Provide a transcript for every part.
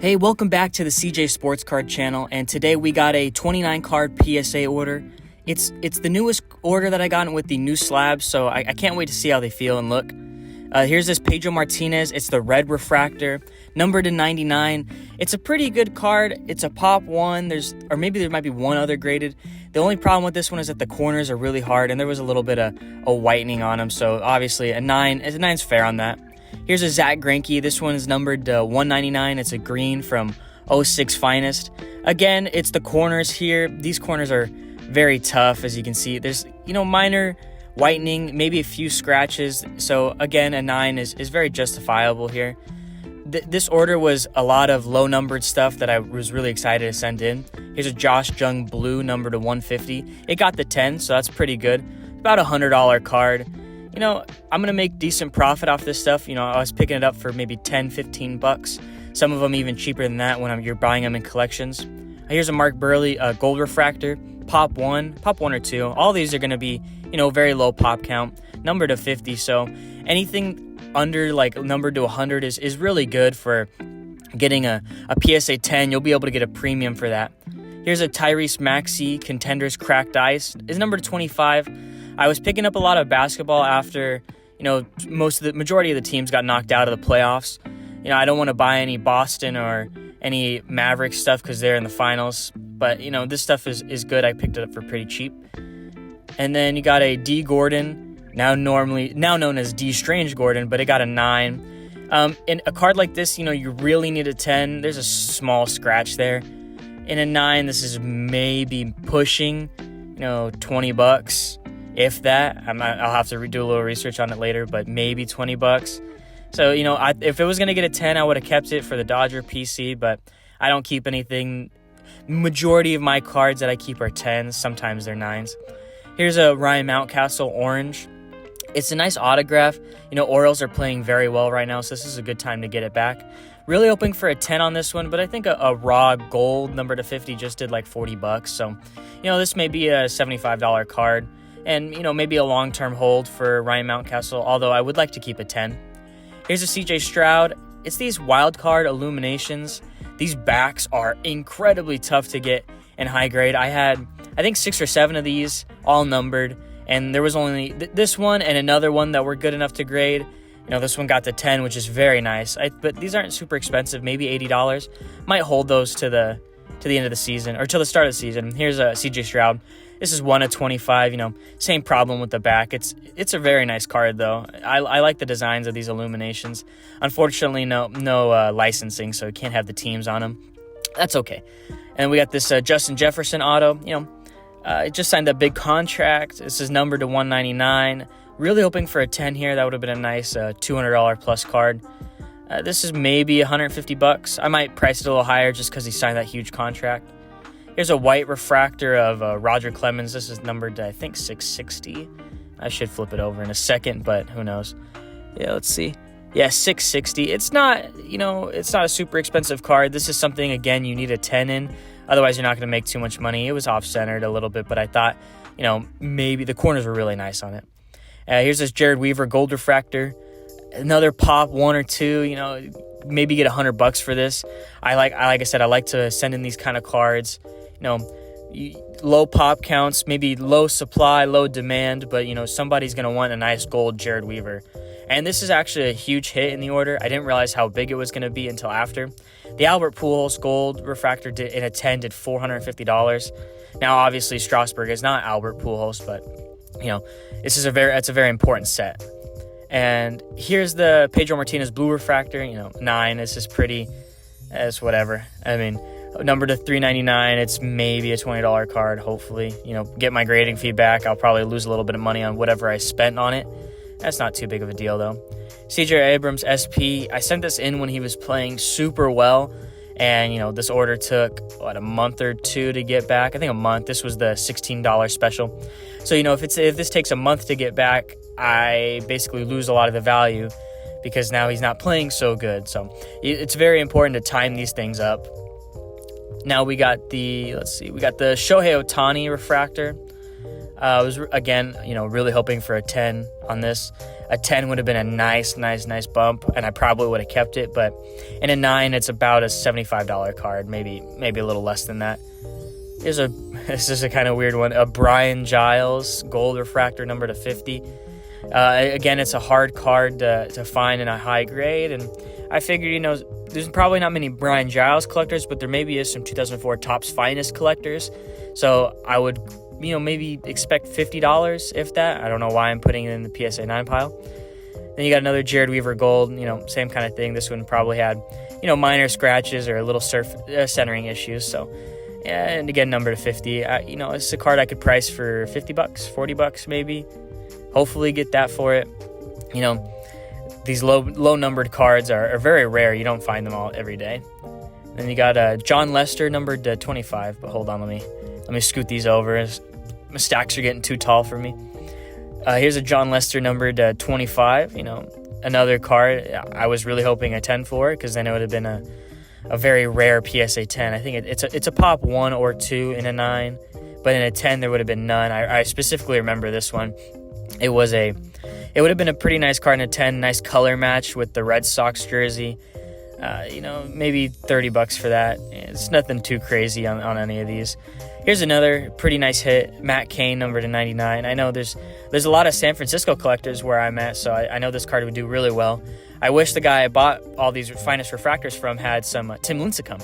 Hey, welcome back to the CJ Sports Card channel, and today we got a 29 card PSA order. It's the newest order that I got with the new slabs, so I can't wait to see how they feel and look. Here's this Pedro Martinez. It's the red refractor, numbered to 99. It's a pretty good card. It's a pop one. Or maybe there might be one other graded. The only problem with this one is that the corners are really hard, and there was a little bit of a whitening on them, so obviously a 9's fair on that. Here's a Zach Greinke. This one is numbered to 199. It's a green from 06 Finest. Again, it's the corners here. These corners are very tough, as you can see. There's, minor whitening, maybe a few scratches. So again, a 9 is very justifiable here. This order was a lot of low-numbered stuff that I was really excited to send in. Here's a Josh Jung blue, numbered to 150. It got the 10, so that's pretty good. About a $100 card. I'm going to make decent profit off this stuff. I was picking it up for maybe 10, 15 bucks. Some of them even cheaper than that when you're buying them in collections. Here's a Mark Burley gold refractor, pop one or two. All these are going to be, very low pop count, numbered to 50. So anything under numbered to 100 is really good for getting a PSA 10. You'll be able to get a premium for that. Here's a Tyrese Maxey Contenders Cracked Ice. It's numbered to 25. I was picking up a lot of basketball after, majority of the teams got knocked out of the playoffs. I don't want to buy any Boston or any Mavericks stuff because they're in the finals. But, this stuff is good. I picked it up for pretty cheap. And then you got a D Gordon, now known as D Strange Gordon, but it got a 9. In a card like this, you really need a 10. There's a small scratch there. In a 9, this is maybe pushing, $20. If that, I'll have to do a little research on it later, but maybe $20. So, if it was going to get a 10, I would have kept it for the Dodger PC, but I don't keep anything. Majority of my cards that I keep are 10s. Sometimes they're 9s. Here's a Ryan Mountcastle orange. It's a nice autograph. Orioles are playing very well right now, so this is a good time to get it back. Really hoping for a 10 on this one, but I think a raw gold number to 50 just did like $40. So, this may be a $75 card. And, maybe a long-term hold for Ryan Mountcastle, although I would like to keep a 10. Here's a CJ Stroud. It's these wild card illuminations. These backs are incredibly tough to get in high grade. I had, I think, 6 or 7 of these, all numbered. And there was only this one and another one that were good enough to grade. This one got the 10, which is very nice. But these aren't super expensive, maybe $80. Might hold those to the end of the season, or till the start of the season. Here's a CJ Stroud. This is 1 of 25, same problem with the back. It's a very nice card, though. I like the designs of these illuminations. Unfortunately, no licensing, so you can't have the teams on them. That's okay. And we got this Justin Jefferson auto. Just signed that big contract. This is numbered to 199. Really hoping for a 10 here. That would have been a nice $200 plus card. This is maybe $150. I might price it a little higher just because he signed that huge contract. Here's a white refractor of Roger Clemens. This is numbered to, I think, 660. I should flip it over in a second, but who knows. Yeah, let's see. Yeah, 660. It's not, it's not a super expensive card. This is something, again, you need a 10 in. Otherwise, you're not going to make too much money. It was off-centered a little bit, but I thought, maybe the corners were really nice on it. Here's this Jared Weaver gold refractor. Another pop 1 or 2, maybe get $100 for this. Like I said, I like to send in these kind of cards. Low pop counts, maybe low supply, low demand, but somebody's gonna want a nice gold Jared Weaver. And this is actually a huge hit in the order. I didn't realize how big it was gonna be until after. The Albert Pujols gold refractor in a 10 did $450. Now, obviously, Strasburg is not Albert Pujols, but it's a very important set. And here's the Pedro Martinez blue refractor. 9. This is pretty as whatever. I mean, number to 399. It's maybe a $20 card. Hopefully, get my grading feedback. I'll probably lose a little bit of money on whatever I spent on it. That's not too big of a deal though. CJ Abrams SP. I sent this in when he was playing super well, and this order took a month or 2 to get back. I think a month. This was the $16 special. So if this takes a month to get back, I basically lose a lot of the value because now he's not playing so good. So it's very important to time these things up. Now we got the Shohei Ohtani refractor. I was, again, really hoping for a 10 on this. A 10 would have been a nice bump, and I probably would have kept it. But in a 9, it's about a $75 card, maybe a little less than that. This is a kind of weird one. A Brian Giles gold refractor number to 50. Again, it's a hard card to find in a high grade, and I figured, there's probably not many Brian Giles collectors, but there maybe is some 2004 Topps Finest collectors. So I would, maybe expect $50, if that. I don't know why I'm putting it in the PSA 9 pile. Then you got another Jared Weaver gold, same kind of thing. This one probably had, minor scratches or a little centering issues. So, yeah, and again, number to 50. It's a card I could price for $50, $40 maybe. Hopefully get that for it. These low numbered cards are very rare. You don't find them all every day. Then you got John Lester numbered to 25. But hold on, let me scoot these over. My stacks are getting too tall for me. Here's a John Lester numbered 25. Another card I was really hoping a 10 for, because then it would have been a very rare PSA 10. I think it's a pop 1 or 2 in a 9, but in a 10 there would have been none. I specifically remember this one. It would have been a pretty nice card in a 10, nice color match with the Red Sox jersey. Maybe $30 for that. It's nothing too crazy on any of these. Here's another pretty nice hit, Matt Cain, number to 99. I know there's a lot of San Francisco collectors where I'm at, so I know this card would do really well. I wish the guy I bought all these finest refractors from had some Tim Lincecum,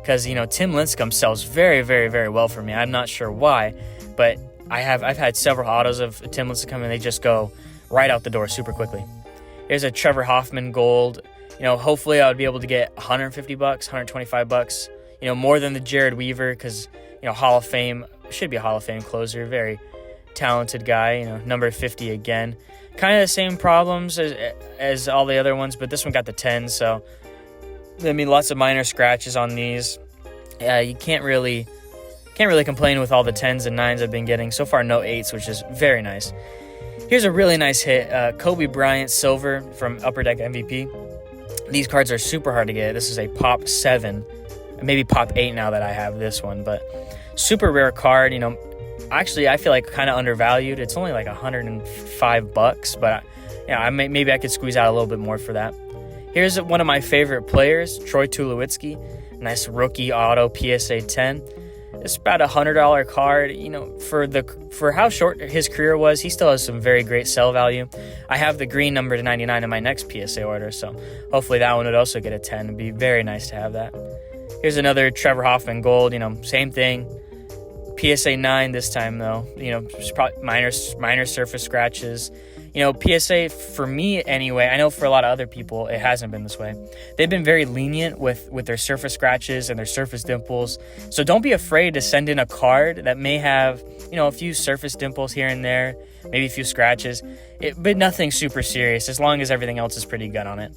because Tim Lincecum sells very, very, very well for me. I'm not sure why, but I've had several autos of Tim Lincecum, and they just go right out the door super quickly. Here's a Trevor Hoffman gold. Hopefully I would be able to get $150, $125, more than the Jared Weaver, because, Hall of Fame, should be a Hall of Fame closer, very talented guy, number 50 again. Kind of the same problems as all the other ones, but this one got the 10, so, lots of minor scratches on these. You can't really complain with all the 10s and 9s I've been getting. So far, no 8s, which is very nice. Here's a really nice hit, Kobe Bryant Silver from Upper Deck MVP. These cards are super hard to get. This is a Pop 7, maybe Pop 8 now that I have this one, but super rare card. Actually, I feel like kind of undervalued. It's only like $105, but maybe I could squeeze out a little bit more for that. Here's one of my favorite players, Troy Tulowitzki. Nice rookie auto PSA 10. It's about $100 card. For how short his career was, he still has some very great sell value. I have the green number to 99 in my next PSA order, so hopefully that one would also get a 10. It'd be very nice to have that. Here's another Trevor Hoffman gold. Same thing. PSA 9 this time though. Probably minor surface scratches. PSA, for me anyway, I know for a lot of other people it hasn't been this way. They've been very lenient with their surface scratches and their surface dimples. So don't be afraid to send in a card that may have, a few surface dimples here and there, maybe a few scratches, but nothing super serious as long as everything else is pretty good on it.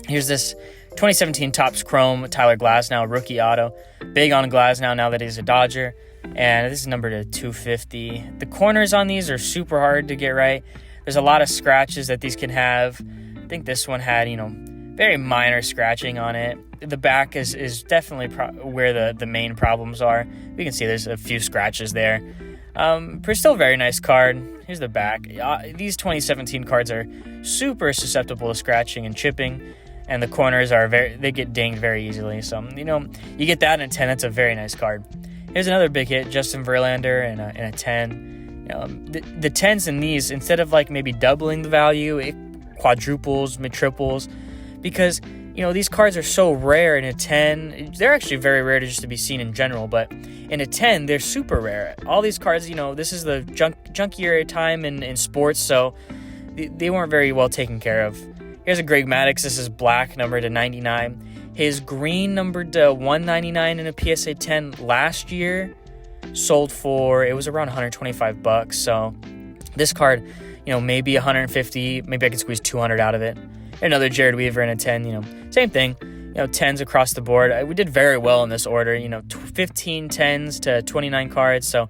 Here's this 2017 Topps Chrome Tyler Glasnow rookie auto. Big on Glasnow now that he's a Dodger. And this is numbered to 250. The corners on these are super hard to get right. There's a lot of scratches that these can have. I think this one had, very minor scratching on it. The back is definitely where the main problems are. We can see there's a few scratches there. But still a very nice card. Here's the back. These 2017 cards are super susceptible to scratching and chipping. And the corners they get dinged very easily. So, you get that in a 10, that's a very nice card. Here's another big hit, Justin Verlander in a 10. The 10s in these, instead of maybe doubling the value, it quadruples, triples, because these cards are so rare in a 10. They're actually very rare to be seen in general, but in a 10 they're super rare. All these cards, this is the junkier time in sports, so they weren't very well taken care of. Here's a Greg Maddux. This is black, numbered to 99. His green, numbered to 199 in a PSA 10 last year, sold for, it was around $125. So this card, maybe 150, maybe I could squeeze 200 out of it. Another Jared Weaver in a 10, same thing, 10s across the board. We did very well in this order, 15 10s to 29 cards. So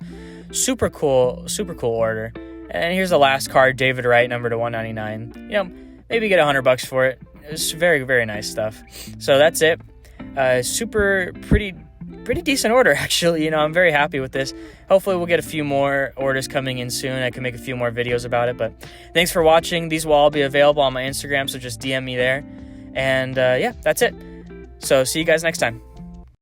super cool order. And here's the last card, David Wright, number to 199. Maybe get $100 for it. It's very, very nice stuff. So that's it. Super pretty pretty decent order, actually. I'm very happy with this. Hopefully we'll get a few more orders coming in soon. I can make a few more videos about it, but thanks for watching. These will all be available on my Instagram, so just DM me there. And yeah, that's it. So see you guys next time.